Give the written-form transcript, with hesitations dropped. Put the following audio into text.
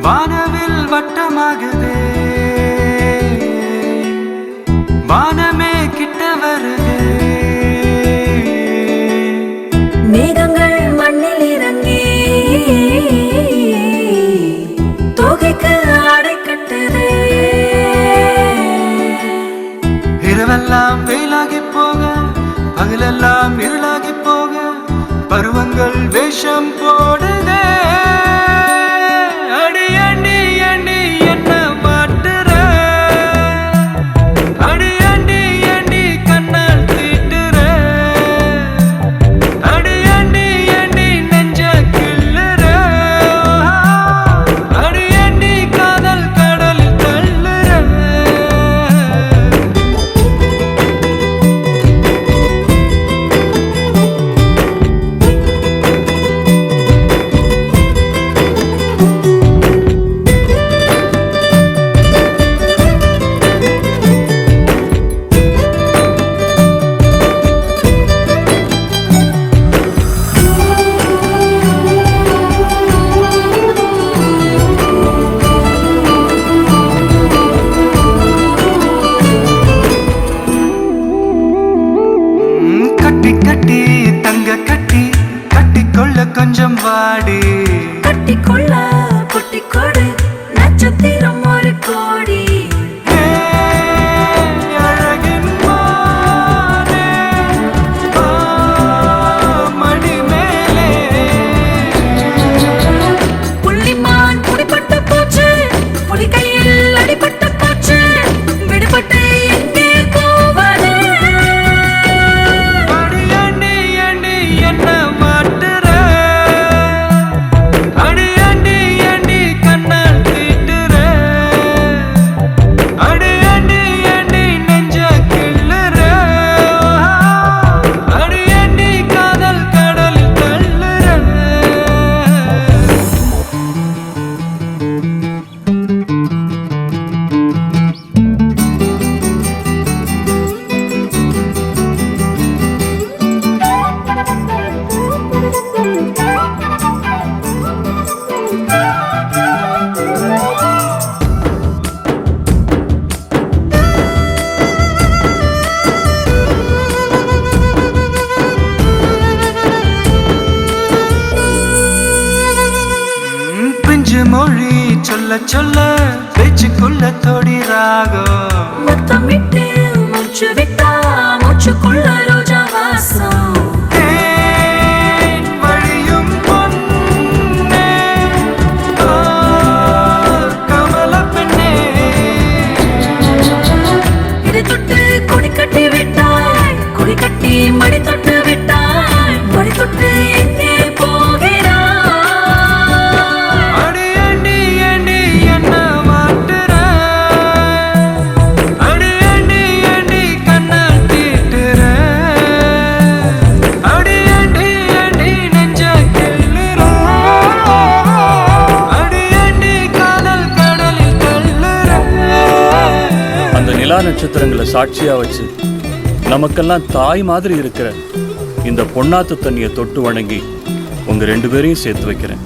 வானவில் வட்டமாகுதே, வானமே கிட்ட வருதே. மேகங்கள் மண்ணில் இறங்கி தோகைக்கு ஆடை கட்டுதே. இரவெல்லாம் வெயிலாகி போக, பகலெல்லாம் இருளாகி போக, பருவங்கள் வேஷம் போடுதே. அடி அண்டி அண்டி என்ன மாட்டுற, அடி அண்டி அண்டி கண்ணால் தீட்டுற, அடி அண்டி அண்டி நெஞ்ச கிள்ளுற, அடி அண்டி காதல் கடலில் தள்ளுற. கட்டி கட்டி தங்க கட்டி கட்டிக்கொள்ள கொஞ்சம் வாடி, கட்டிக்கொள்ள குட்டி கொடு நட்சத்திரம் ஒரு கோடி. அழகின் மானே, மடி மேலே புள்ளிமான் குடிப்பட்ட போச்சு, புலி கையில் அடிபட்ட போச்சு, விடுபட்டு எங்கே போவது. அடி அண்டி அண்டி என்ன மாட்டுற, அடி அண்டி அண்டி கண்ணால் தீட்டுற, அடி அண்டி அண்டி நெஞ்ச கிள்ளுற, அடி அண்டி காதல் கடலில் தள்ளுற. பிஞ்சு மொழி சொல்ல சொல்ல பேச்சுக்குள்ள தொடி ராகம், முத்தமிட்டு மூச்சு விட்டா மூச்சுக்குள்ள ரோஜா வாசம். தேன் வழியும் பொன்னே, கமல பெண்ணே. இதை தொட்டு கொடி கட்டி விட்டாய், கொடி கட்டி மடி தொட்டு விட்டாய், மடி தொட்டு எங்கே போகிறாய். அடி அண்டி அண்டி என்ன மாட்டுற, அடி அண்டி அண்டி கண்ணால் தீட்டுற, அடி அண்டி அண்டி நெஞ்ச கிள்ளுற, அடி அண்டி காதல் கடலில் தள்ளுற. அந்த நிலா நட்சத்திரங்களை சாட்சியா வச்சு நமக்கெல்லாம் தாய் மாதிரி இருக்கிற இந்த பொன்னாத்து தண்ணியை தொட்டு வணங்கி உங்க 2 பேரையும் சேர்த்து வைக்கிறேன்.